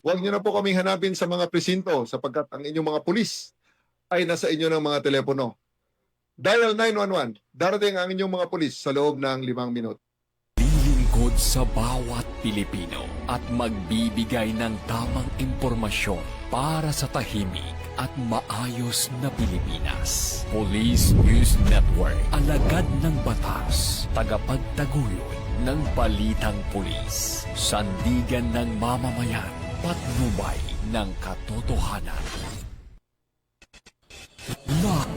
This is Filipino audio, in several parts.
Huwag niyo na po kaming hanapin sa mga presinto sapagkat ang inyong mga pulis ay nasa inyo ng mga telepono. Dial 911. Darating ang inyong mga pulis sa loob ng 5 minuto. Lilingkod sa bawat Pilipino at magbibigay ng tamang impormasyon para sa tahimik at maayos na Pilipinas. Police News Network, alagad ng batas, tagapagtaguyod ng balitang pulis, sandigan ng mamamayan, patnubay ng katotohanan.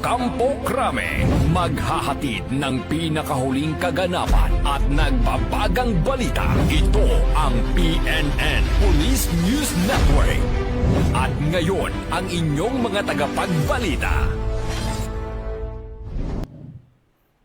Kampo Krame, maghahatid ng pinakahuling kaganapan at nagbabagang balita. Ito ang PNN Police News Network. At ngayon, ang inyong mga tagapagbalita.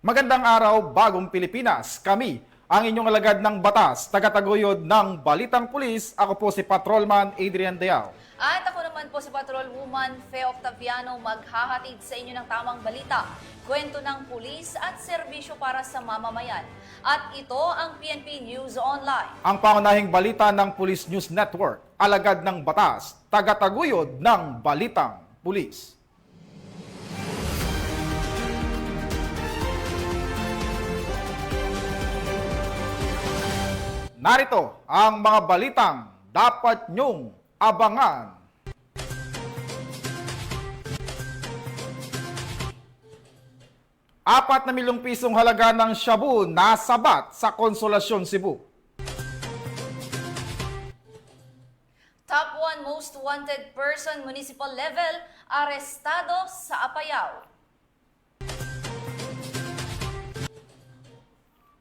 Magandang araw, bagong Pilipinas. Kami, ang inyong alagad ng batas, tagataguyod ng Balitang Pulis. Ako po si Patrolman Adrian Deao. At ako naman po si Patrolwoman Fe Octaviano, maghahatid sa inyo ng tamang balita, kwento ng pulis at serbisyo para sa mamamayan. At ito ang PNP News Online. Ang pangunahing balita ng Police News Network, alagad ng batas, tagataguyod ng Balitang Pulis. Narito ang mga balitang dapat nyong abangan. ₱4 milyong halaga ng shabu nasabat sa Konsolasyon, Cebu. Top 1 most wanted person municipal level, arestado sa Apayao.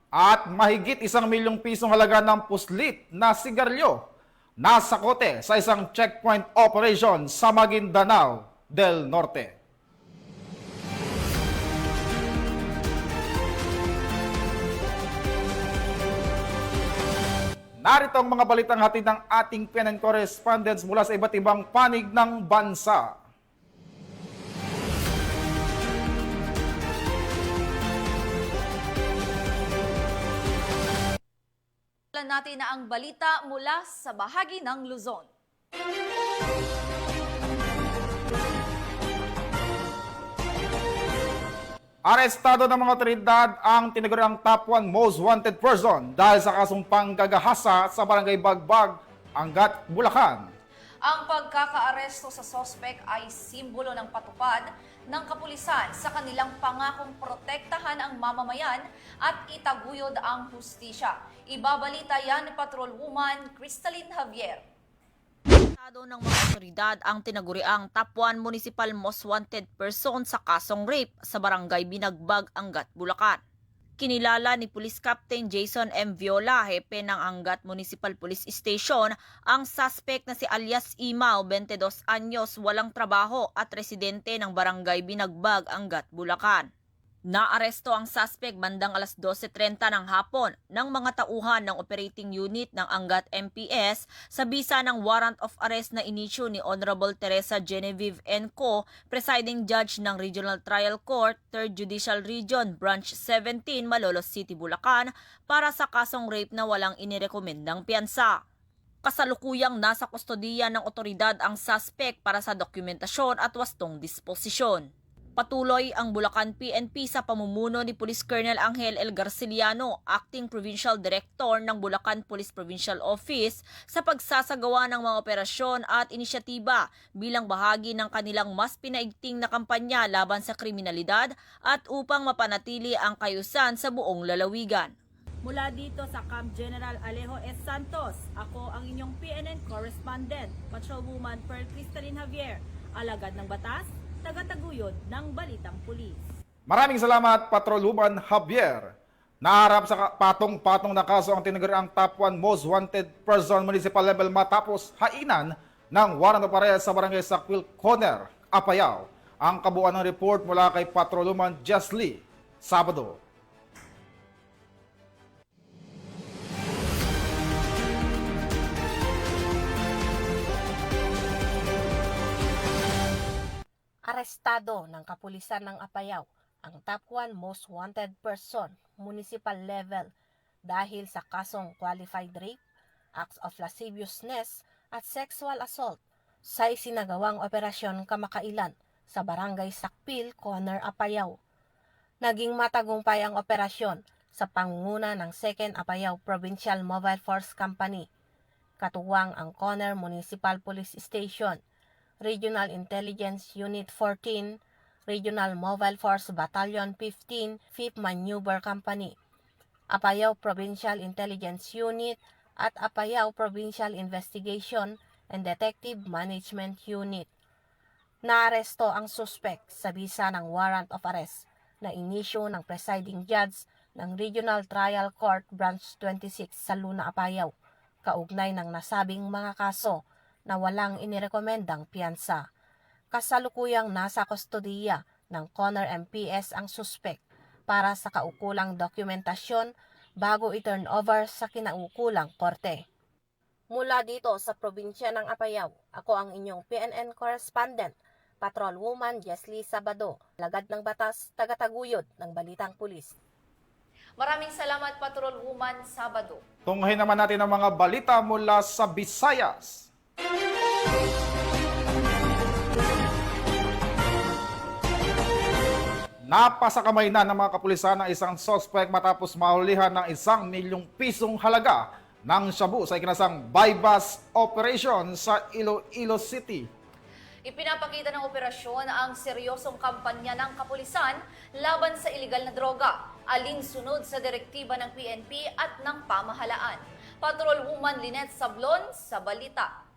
At mahigit ₱1 milyong halaga ng puslit na sigarilyo nasa kote sa isang checkpoint operation sa Maguindanao del Norte. Narito ang mga balitang hatid ng ating PNN correspondents mula sa iba't ibang panig ng bansa. Natin na ang balita mula sa bahagi ng Luzon. Arestado ng mga otoridad ang tinaguriang top 1 most wanted person dahil sa kasong panggagahasa sa Barangay Bagbag, Angat, Bulacan. Ang pagkakaaresto sa sospek ay simbolo ng patupad ng kapulisan sa kanilang pangakong protektahan ang mamamayan at itaguyod ang hustisya. Ibabalita yan ni Patrolwoman Cristalyn Javier. Estado ng mga otoridad ang tinaguriang top 1 municipal most wanted person sa kasong rape sa Barangay Binagbag, Angat, Bulacan. Kinilala ni Police Captain Jason M. Viola, hepe ng Angat Municipal Police Station, ang suspect na si alias Imao, 22 anyos, walang trabaho at residente ng Barangay Binagbag, Angat, Bulacan. Naaresto ang suspect bandang alas 12:30 ng hapon ng mga tauhan ng operating unit ng Angat MPS sa bisa ng warrant of arrest na inisyu ni Honorable Teresa Genevieve N. Co., Presiding Judge ng Regional Trial Court, 3rd Judicial Region, Branch 17, Malolos City, Bulacan, para sa kasong rape na walang inirekomendang piyansa. Kasalukuyang nasa kustodiya ng otoridad ang suspect para sa dokumentasyon at wastong disposisyon. Patuloy ang Bulacan PNP sa pamumuno ni Police Colonel Angel L. Garciliano, Acting Provincial Director ng Bulacan Police Provincial Office, sa pagsasagawa ng mga operasyon at inisyatiba bilang bahagi ng kanilang mas pinaigting na kampanya laban sa kriminalidad at upang mapanatili ang kayusan sa buong lalawigan. Mula dito sa Camp General Alejo S. Santos, ako ang inyong PNN correspondent, Patrolwoman Pearl Cristalyn Javier, alagad ng batas, tagataguyod ng Balitang Pulis. Maraming salamat, Patrolwoman Javier. Naharap sa patong-patong na kaso ang tinaguriang top 1 most wanted person municipal level matapos hainan ng warrant of arrest sa Barangay Sakwil Corner, Apayao. Ang kabuuan ng report mula kay Patrolwoman Jesly Sabado. Arestado ng kapulisan ng Apayao ang top 1 most wanted person municipal level dahil sa kasong qualified rape, acts of lasciviousness at sexual assault sa isinagawang operasyon kamakailan sa Barangay Sakpil, Corner, Apayao. Naging matagumpay ang operasyon sa pangunguna ng 2nd Apayao Provincial Mobile Force Company, katuwang ang Corner Municipal Police Station, Regional Intelligence Unit 14, Regional Mobile Force Battalion 15, 5th Maneuver Company, Apayao Provincial Intelligence Unit at Apayao Provincial Investigation and Detective Management Unit. Naaresto ang suspect sa bisa ng warrant of arrest na inisyu ng presiding judge ng Regional Trial Court Branch 26 sa Luna, Apayao, kaugnay ng nasabing mga kaso na walang inirekomendang piyansa. Kasalukuyang nasa kustodiya ng Corner MPS ang suspect para sa kaukulang dokumentasyon bago i-turn over sa kinaukulang korte. Mula dito sa probinsya ng Apayao, ako ang inyong PNN correspondent, Patrolwoman Jesly Sabado, lagad ng batas, tagataguyod ng Balitang Pulis. Maraming salamat, Patrolwoman Sabado. Tunghayin naman natin ang mga balita mula sa Visayas. Napasakamay na ng mga kapulisan ng isang suspect matapos mahulihan ng 1 milyong pisong halaga ng shabu sa ikinasang bypass operation sa Iloilo City. Ipinapakita ng operasyon ang seryosong kampanya ng kapulisan laban sa iligal na droga, alinsunod sa direktiba ng PNP at ng pamahalaan. Patrolwoman Lynette Sablon sa balita.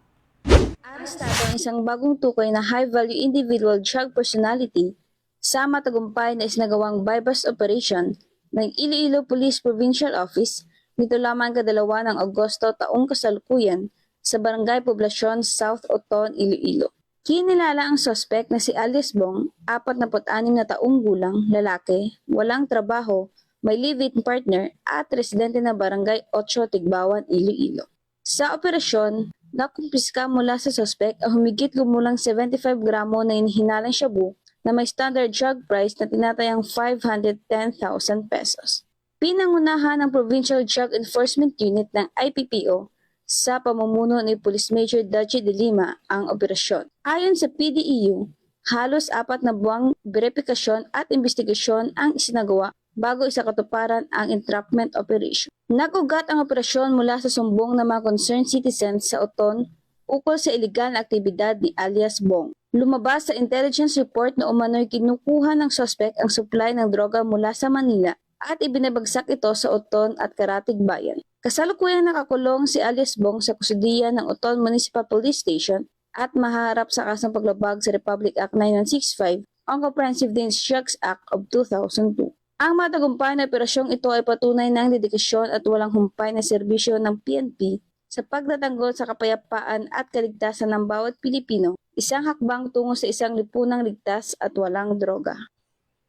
Arestado ang isang bagong tukoy na high-value individual drug personality sa matagumpay na isinagawang bypass operation ng Iloilo Police Provincial Office nito lamang kadalawa ng Agosto taong kasalukuyan sa Barangay Poblasyon, South Oton, Iloilo. Kinilala ang suspect na si Alias Bong, 46 na taong gulang, lalaki, walang trabaho, may live-in partner at residente na Barangay 8, Tigbawan, Iloilo. Sa operasyon, nakumpiska mula sa suspect ang humigit gumulang 75 gramo na inihinalang shabu na may standard drug price na tinatayang 510,000 pesos. Pinangunahan ng Provincial Drug Enforcement Unit ng IPPO sa pamumuno ni Police Major Daji de Lima ang operasyon. Ayon sa PDEU, halos 4 na buwang verifikasyon at investigasyon ang isinagawa bago isakatuparan ang entrapment operation. Nag-ugat ang operasyon mula sa sumbong ng mga concerned citizens sa Oton ukol sa iligal na aktibidad ni Alias Bong. Lumabas sa intelligence report na umano'y kinukuha ng suspect ang supply ng droga mula sa Manila at ibinabagsak ito sa Oton at Karatig Bayan. Kasalukuyang nakakulong si Alias Bong sa kusudiya ng Oton Municipal Police Station at mahaharap sa kasong paglabag sa Republic Act 9165 o Comprehensive Dangerous Drugs Act of 2002. Ang matagumpay na operasyong ito ay patunay ng dedikasyon at walang humpay na serbisyo ng PNP sa pagtatanggol sa kapayapaan at kaligtasan ng bawat Pilipino, isang hakbang tungo sa isang lipunang ligtas at walang droga.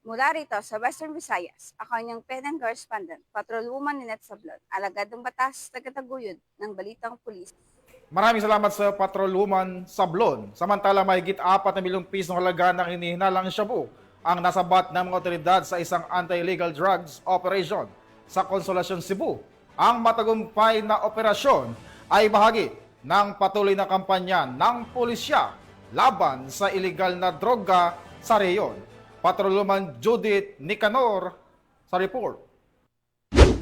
Mula rito sa Western Visayas, ako ang inyong PNN correspondent, Patrolwoman Lynette Sablon, alagad ng batas, tagataguyod ng Balitang Pulis. Maraming salamat sa Patrolwoman Sablon. Samantala, mahigit 4 na milyong pisong halaga ng hinihinalang shabu ang nasabat ng mga otoridad sa isang anti-illegal drugs operation sa Consolacion, Cebu. Ang matagumpay na operasyon ay bahagi ng patuloy na kampanya ng pulisya laban sa illegal na droga sa reyon. Patrolwoman Judith Nicanor sa report.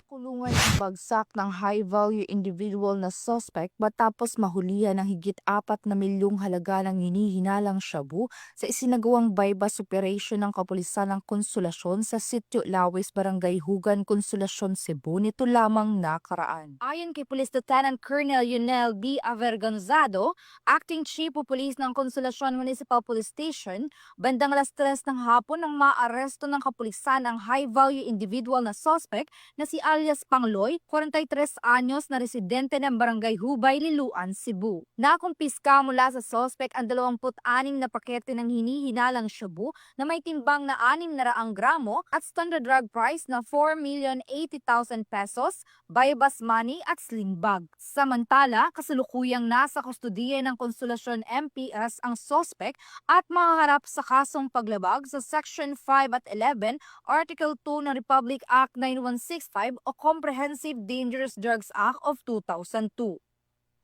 Kulungan ang bagsak ng high-value individual na suspect matapos mahulihan ng higit 4 na milyong halaga ng hinihinalang shabu sa isinagawang bypass operation ng Kapulisan ng Konsolasyon sa Sitio Lawis, Barangay Hugan, Konsolasyon, Cebu nito lamang nakaraan. Ayon kay Police Lieutenant Colonel Yunel B. Avergonzado, Acting Chief of Police ng Konsolasyon Municipal Police Station, bandang alas 3 ng hapon nang maaresto ng kapulisan ang high-value individual na suspect na si alias Pangloy, 43 anyos na residente ng Barangay Hubay, Liloan, Cebu. Nakumpiska mula sa suspect ang 26 na pakete ng hinihinalang shabu na may timbang na 600 gramo at standard drug price na 4,080,000 pesos, bypass money at sling bag. Samantala, kasalukuyang nasa kustudiya ng Konsolasyon MPS ang suspect at mahaharap sa kasong paglabag sa Section 5 at 11, Article 2 ng Republic Act 9165 o Comprehensive Dangerous Drugs Act of 2002.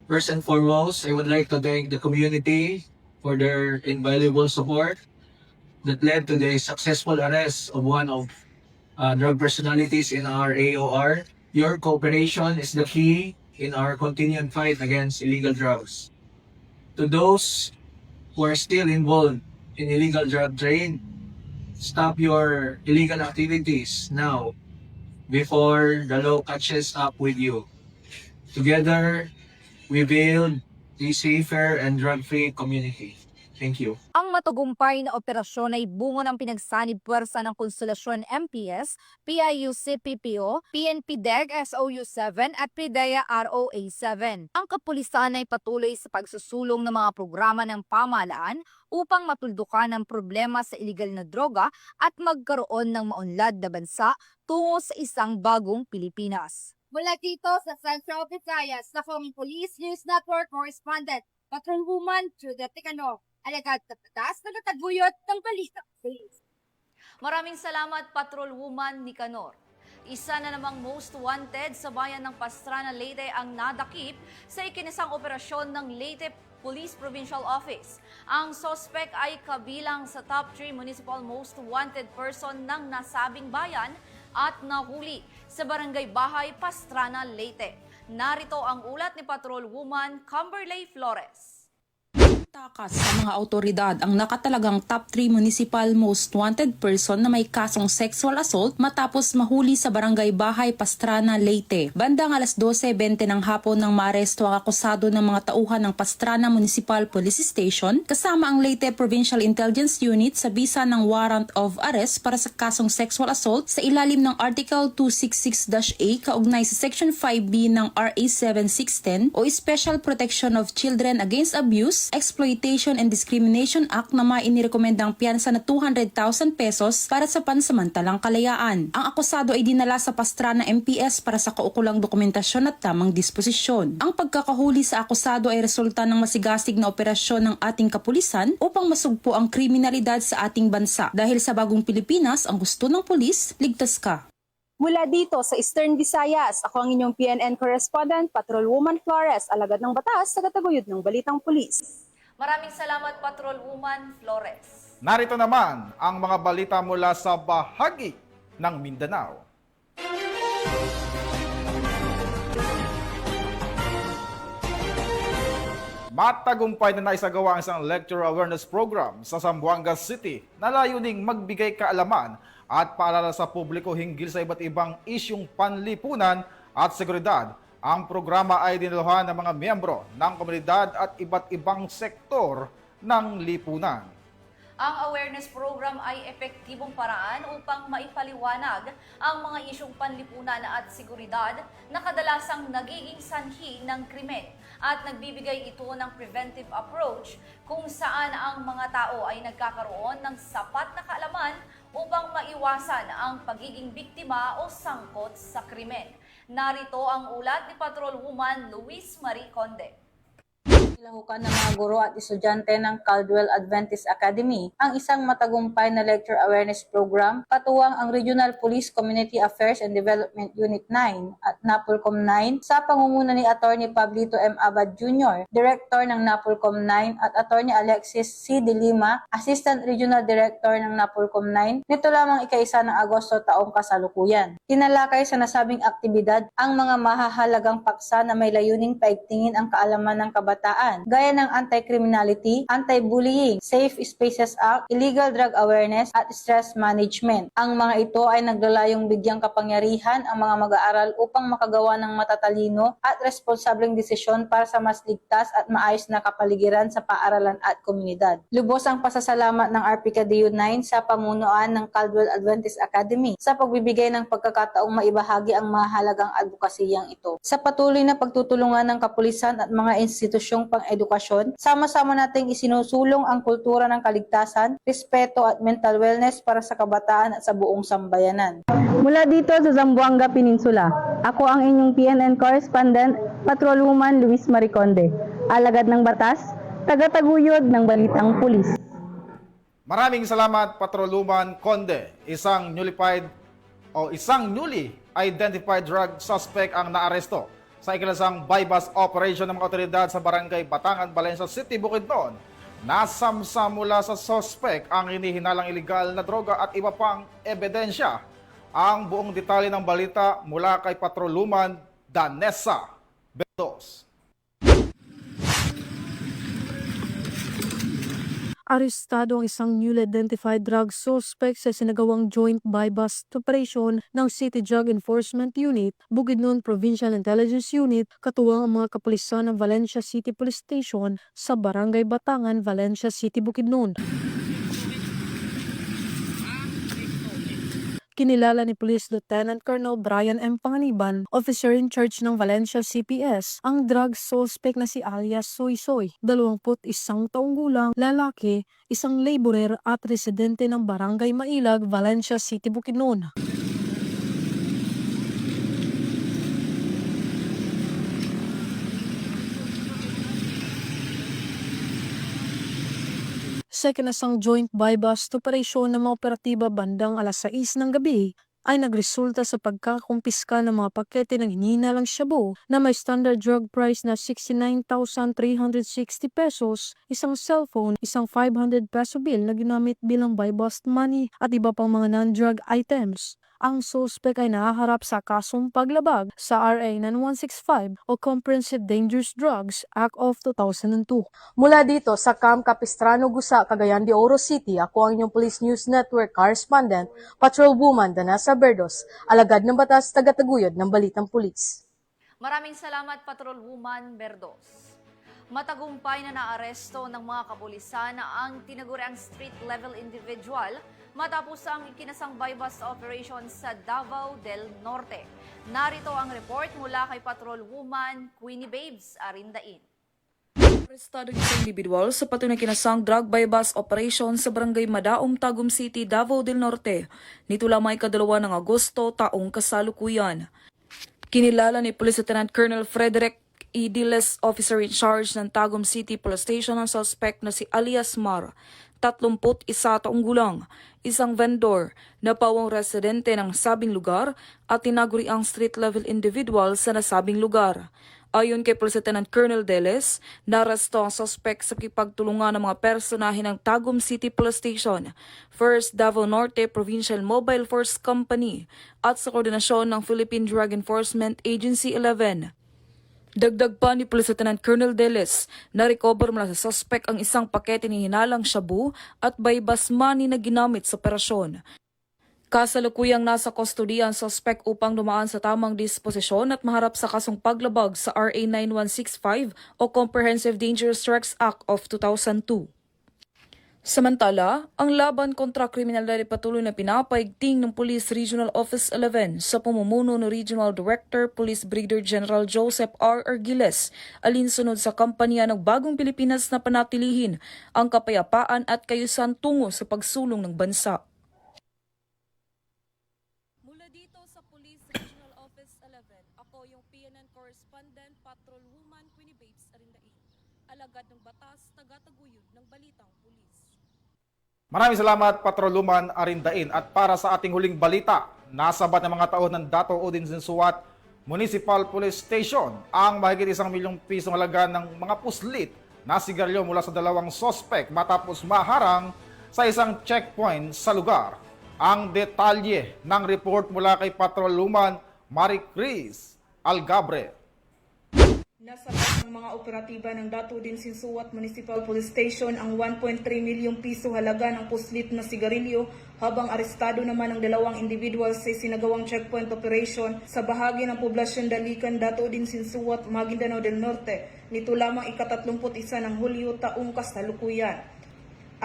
First and foremost, I would like to thank the community for their invaluable support that led to the successful arrest of one of drug personalities in our AOR. Your cooperation is the key in our continued fight against illegal drugs. To those who are still involved in illegal drug trade, stop your illegal activities now before the law catches up with you. Together, we build a safer and drug-free community. Thank you. Ang matagumpay na operasyon ay bunga ng pinagsanib puwersa ng Konsolasyon MPS, PIUC-PPO, PNP-DEG SOU-7 at PIDEA ROA-7. Ang kapulisan ay patuloy sa pagsusulong ng mga programa ng pamahalaan upang matuldukan ang problema sa iligal na droga at magkaroon ng maunlad na bansa tungo sa isang bagong Pilipinas. Mula dito sa Central Visayas, sa Police News Network Correspondent, Patrolwoman Judith Ticano, alagad na patas na nataguyod ng balita. Maraming salamat, Patrolwoman Nicanor. Isa na namang most wanted sa bayan ng Pastrana, Leyte ang nadakip sa ikinisang operasyon ng Leyte Police Provincial Office. Ang sospek ay kabilang sa top 3 municipal most wanted person ng nasabing bayan at nahuli sa Barangay Bahay, Pastrana, Leyte. Narito ang ulat ni Patrolwoman Camberley Flores. Takas sa mga autoridad ang nakatalagang top 3 municipal most wanted person na may kasong sexual assault matapos mahuli sa Barangay Bahay, Pastrana, Leyte. Bandang alas 12:20 ng hapon nang maaresto ang akusado ng mga tauhan ng Pastrana Municipal Police Station kasama ang Leyte Provincial Intelligence Unit sa bisa ng warrant of arrest para sa kasong sexual assault sa ilalim ng Article 266-A kaugnay sa Section 5B ng RA 7610 o Special Protection of Children Against Abuse, Exploitation and Discrimination Act na mainirekomendang piyansa na 200,000 pesos para sa pansamantalang kalayaan. Ang akusado ay dinala sa Pastrana MPS para sa kaukulang dokumentasyon at tamang disposisyon. Ang pagkakahuli sa akusado ay resulta ng masigasig na operasyon ng ating kapulisan upang masugpo ang kriminalidad sa ating bansa. Dahil sa bagong Pilipinas, ang gusto ng pulis, ligtas ka. Mula dito sa Eastern Visayas, ako ang inyong PNN Correspondent, Patrolwoman Flores, alagad ng batas sa kataguyod ng Balitang Pulis. Maraming salamat, Patrolwoman Flores. Narito naman ang mga balita mula sa bahagi ng Mindanao. Matagumpay na naisagawa ang isang lecture awareness program sa Zamboanga City na layuning magbigay kaalaman at paalala sa publiko hinggil sa iba't ibang isyung panlipunan at seguridad. Ang programa ay dinaluhan ng mga miyembro ng komunidad at iba't ibang sektor ng lipunan. Ang awareness program ay epektibong paraan upang maipaliwanag ang mga isyong panlipunan at seguridad na kadalasang nagiging sanhi ng krimen at nagbibigay ito ng preventive approach kung saan ang mga tao ay nagkakaroon ng sapat na kaalaman upang maiwasan ang pagiging biktima o sangkot sa krimen. Narito ang ulat ni Patrolwoman Luis Marie Conde. Lahukan ng mga guro at estudyante ng Caldwell Adventist Academy ang isang matagumpay na lecture awareness program katuwang ang Regional Police Community Affairs and Development Unit 9 at NAPOLCOM 9 sa pangunguna ni Attorney Pablito M. Abad Jr., Director ng NAPOLCOM 9 at Attorney Alexis C. De Lima, Assistant Regional Director ng NAPOLCOM 9 nito lamang ika-1 ng Agosto taong kasalukuyan. Tinalakay sa nasabing aktibidad ang mga mahahalagang paksa na may layuning paigtingin ang kaalaman ng kabataan gaya ng anti-criminality, anti-bullying, Safe Spaces Act, Illegal Drug Awareness at Stress Management. Ang mga ito ay naglalayong bigyang kapangyarihan ang mga mag-aaral upang makagawa ng matatalino at responsableng desisyon para sa mas ligtas at maayos na kapaligiran sa paaralan at komunidad. Lubos ang pasasalamat ng RPCDU 9 sa pamunuan ng Caldwell Adventist Academy sa pagbibigay ng pagkakataong maibahagi ang mahalagang advokasiyang ito. Sa patuloy na pagtutulungan ng kapulisan at mga institusyong pang-edukasyon, sama-sama nating isinusulong ang kultura ng kaligtasan, respeto at mental wellness para sa kabataan at sa buong sambayanan. Mula dito sa Zamboanga Peninsula, ako ang inyong PNN Correspondent, Patrolwoman Luis Marie Conde, alagad ng batas, tagataguyod ng Balitang Pulis. Maraming salamat, Patrolwoman Conde. Isang newly identified drug suspect ang naaresto Sa ikinasang bypass operation ng mga otoridad sa Barangay Batangan, Valencia City, Bukidnon, nasamsa mula sa sospek ang hinihinalang ilegal na droga at iba pang ebidensya. Ang buong detalye ng balita mula kay Patroluman Danessa Berdos. Arestado ang isang newly identified drug suspect sa sinagawang joint buy-bust operation ng City Drug Enforcement Unit, Bukidnon Provincial Intelligence Unit, katuwang ang mga kapulisan ng Valencia City Police Station sa Barangay Batangan, Valencia City, Bukidnon. Kinilala ni Police Lieutenant Colonel Brian M. Panganiban, officer in charge ng Valencia CPS, ang drug suspect na si alias Soy Soy, 21 taong gulang, lalaki, isang laborer at residente ng Barangay Mailag, Valencia City, Bukidnon. Sa ikinasang joint buy-bust operation ng mga operatiba bandang alas 6 ng gabi ay nagresulta sa pagkakumpiska ng mga pakete ng hinihinalang shabu na may standard drug price na 69,360 pesos, isang cellphone, isang 500 peso bill na ginamit bilang buy-bust money at iba pang mga non-drug items. Ang suspect ay nahaharap sa kasong paglabag sa RA 9165 o Comprehensive Dangerous Drugs Act of 2002. Mula dito sa Camp Capistrano, Gusa, Cagayan de Oro City, ako ang inyong Police News Network correspondent, Patrolwoman Danessa Berdos, alagad ng batas, tagataguyod ng balitang pulis. Maraming salamat, Patrolwoman Berdos. Matagumpay na naaresto ng mga kapulisan ang tinaguriang street-level individual matapos ang ikinasang buy-bust operation sa Davao del Norte. Narito ang report mula kay Patrolwoman Queenie Babes Arindain. Arestado ng isang individual sa patunay kinasang drug buy-bust operation sa Barangay Madaom, Tagum City, Davao del Norte. Nito lamang ikadalawa ng Agosto taong kasalukuyan. Kinilala ni Police Lieutenant Colonel Frederick Diles, officer in charge ng Tagum City Police Station, ang suspect na si alias Mar, 31 taong gulang, isang vendor na pawang residente ng sabing lugar at tinaguri ang street-level individual sa nasabing lugar. Ayon kay Police Lieutenant Colonel Diles, naresto ang suspect sa pakipagtulungan ng mga personahe ng Tagum City Police Station, First Davao Norte Provincial Mobile Force Company at sa koordinasyon ng Philippine Drug Enforcement Agency 11. Dagdag pa ni Police Lieutenant Colonel Deles na recover mula sa suspect ang isang pakete ni hinalang shabu at buy-bust money na ginamit sa operasyon. Kasalukuyang nasa kustodiya ang suspect upang dumaan sa tamang disposisyon at maharap sa kasong paglabag sa RA 9165 o Comprehensive Dangerous Drugs Act of 2002. Samantala, ang laban kontra kriminalidad ay patuloy na pinapaigting ng Police Regional Office 11 sa pamumuno ng Regional Director Police Brigadier General Joseph R. Argiles, alinsunod sa kampanya ng Bagong Pilipinas na panatilihin ang kapayapaan at kayusan tungo sa pagsulong ng bansa. Mula dito sa Police Regional Office 11, ako yung PNN Correspondent Patrolwoman Queenie Babes Arindain, alagad ng batas, tagataguyod ng balitang pulis. Maraming salamat, Patrolwoman Arindain. At para sa ating huling balita, nasabat ng mga taon ng Dato Udin Zinsuat Municipal Police Station ang mahigit 1 milyong pisong halaga ng mga puslit na sigarilyo mula sa dalawang sospek matapos maharang sa isang checkpoint sa lugar. Ang detalye ng report mula kay Patrolwoman Marie Cris Algabre. Nasabat ng mga operatiba ng Dato Udin Zinsuat Municipal Police Station ang 1.3 milyong piso halaga ng puslit na sigarilyo habang arestado naman ang dalawang individual sa sinagawang checkpoint operation sa bahagi ng poblasyon Dalikan, Dato Udin Zinsuat, Maguindanao del Norte. Nito lamang ika-31 ng Hulyo taong kasalukuyan.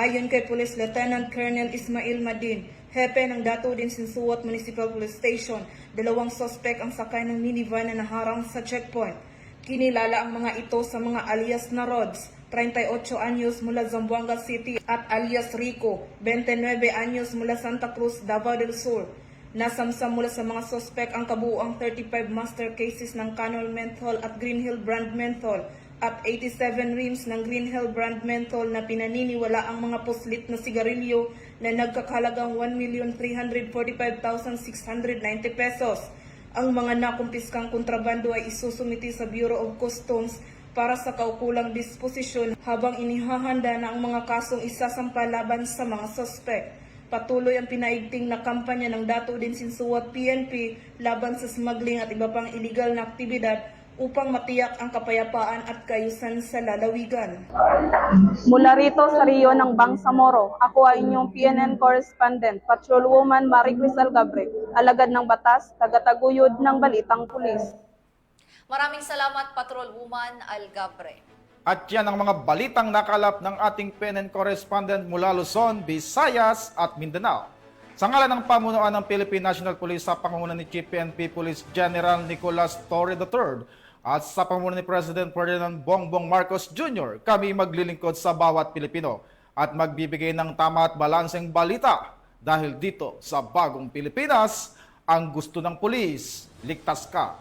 Ayon kay Police Lieutenant Colonel Ismail Madin, hepe ng Dato Udin Zinsuat Municipal Police Station, dalawang suspect ang sakay ng minivan na naharang sa checkpoint. Kinilala ang mga ito sa mga alias na Rods, 38 anyos mula Zamboanga City at alias Rico, 29 anyos mula Santa Cruz, Davao del Sur. Nasamsam mula sa mga suspect ang kabuuang 35 master cases ng Canol Menthol at Green Hill brand menthol at 87 reams ng Green Hill brand menthol na pinaniniwala ang mga puslit na sigarilyo na nagkakahalagang 1,345,690 pesos. Ang mga nakumpiskang kontrabando ay isusumiti sa Bureau of Customs para sa kaukulang disposisyon habang inihahanda na ang mga kasong isasampa laban sa mga suspect. Patuloy ang pinaigting na kampanya ng Dato din Sinsuat PNP laban sa smuggling at iba pang illegal na aktibidad upang matiyak ang kapayapaan at kaayusan sa lalawigan. Mula rito sa Rio ng Bangsamoro, ako ay inyong PNN correspondent, Patrolwoman Maricris Algabre, alagad ng batas, tagataguyod ng Balitang Pulis. Maraming salamat, Patrolwoman Algabre. At yan ang mga balitang nakalap ng ating PNN correspondent mula Luzon, Visayas at Mindanao. Sa ngalan ng pamunuan ng Philippine National Police sa pangunguna ni Chief PNP Police General Nicolas Torre III at sa pangunguna ni President Ferdinand Bongbong Marcos Jr., kami maglilingkod sa bawat Pilipino at magbibigay ng tama at balanseng balita dahil dito sa bagong Pilipinas, ang gusto ng pulis, ligtas ka.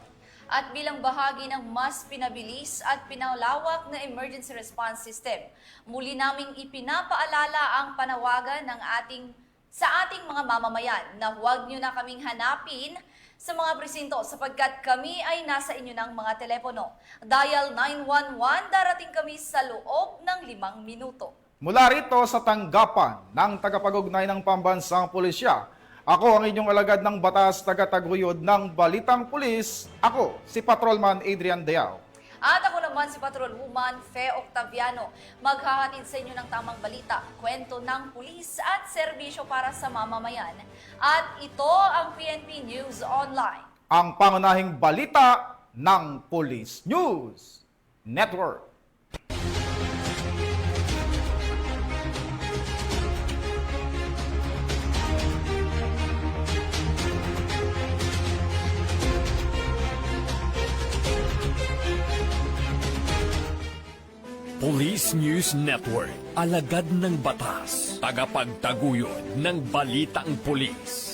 At bilang bahagi ng mas pinabilis at pinalawak na emergency response system, muli naming ipinapaalala ang panawagan ng sa ating mga mamamayan na huwag nyo na kaming hanapin sa mga presinto sapagkat kami ay nasa inyo ng mga telepono. Dial 911, darating kami sa loob ng 5 minuto. Mula rito sa tanggapan ng tagapag-ugnay ng Pambansang Pulisya, ako ang inyong alagad ng batas, tagataguyod ng Balitang Pulis. Ako, si Patrolman Adrian Deao. At ako naman si Patrolwoman Fe Octaviano. Maghahatid sa inyo ng tamang balita, kwento ng pulis at serbisyo para sa mamamayan. At ito ang PNP News Online. Ang pangunahing balita ng Police News Network. Police News Network, alagad ng batas, tagapagtaguyod ng balitang pulis.